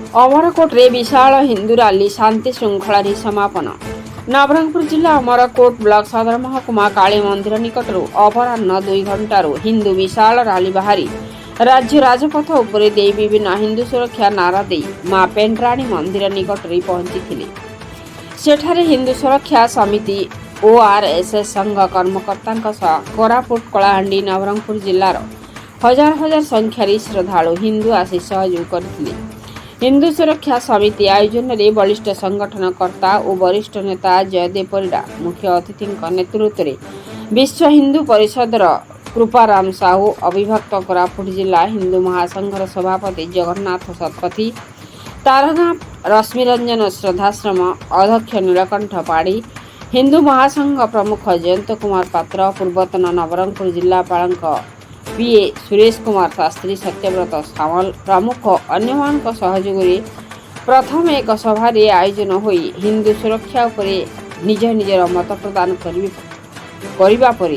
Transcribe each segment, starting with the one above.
अमरकोटे विशाल Hindu rally शांति श्रृंखला समापन। नवरंगपुर जिला अमरकोट ब्लॉक सदर महकुमा काली मंदिर निकटर अपराह्न 2 घंटारू हिंदू विशाल रैली बाहरी राज्य राजपथ उपरे दे विभिन्न हिंदू सुरक्षा नारा दे मां पेंट्राणी मंदिर निकटरे पहुंची। सेठारे हिंदू सुरक्षा समिति ओआरएसएस संघ कर्मकर्ता कोरापुट कलाहांडी नवरंगपुर जिलार हजार हजार संख्यार श्रद्धालु हिंदू आसी सहयोग करथिले। हिंदू सुरक्षा समिति आयोजन में बलिष्ठ संगठनकर्ता और वरिष्ठ नेता जयदेव परिडा मुख्य अतिथि नेतृत्व में विश्व हिंदू परिषदर कृपाराम साहू अविभक्त कोरापुट जिला हिंदू महासंघर सभापति जगन्नाथ शतपथी तारगाँ रश्मिरंजन श्रद्धाश्रम अध्यक्ष नीलकंठ पाड़ी हिंदू महासंघ प्रमुख जयंत कुमार पात्र पूर्वतन नवरंगपुर जिलापाल पीए सुरेश कुमार शास्त्री सत्यव्रत सामल प्रमुख अन्य सहयोग प्रथम एक सभा आयोजन होई हिंदू सुरक्षा उपरे निज निजर मत प्रदान करने पर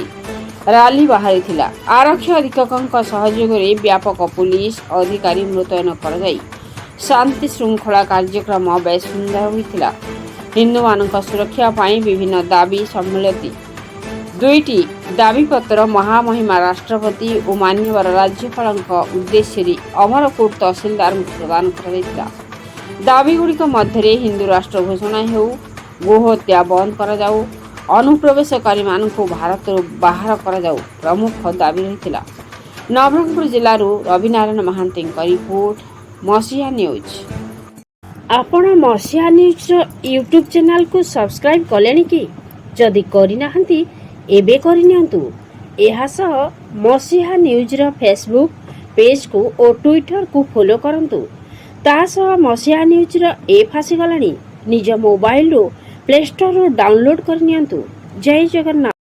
रैली बाहरी थिला। आरक्षी अधीक्षक सहयोग व्यापक पुलिस अधिकारी मुतयन कर शांति श्रृंखला कार्यक्रम बेस सुंदर होता। हिंदू मान सुरक्षा पाई विभिन्न दाबी सम्मिलित 2टी दाबीपत्र महामहिमा राष्ट्रपति और मान्यवर राज्यपाल उद्देश्य अमरकोट तहसीलदार प्रदान कर दाबीगुड़िक मध्य हिंदू राष्ट्र घोषणा हो, गोहत्या बंद कर जाऊ, अनुप्रवेशकारी मान भारत बाहर कर जाऊ प्रमुख दाबी रही। नवरंगपुर जिलूर रविनारायण महांती रिपोर्ट मसीहा न्यूज। आपण मसीहा न्यूज यूट्यूब चैनल को सब्सक्राइब कलेनी कि जदि करना एबे करनियंतु। एहा सह मसीहा न्यूज रो फेसबुक पेज को और ट्विटर को फॉलो करंतु। ता सह मसीहा न्यूज रो ऐप आसी गलानी निज मोबाइल रो प्ले स्टोर रो डाउनलोड करनियंतु। जय जगन्नाथ।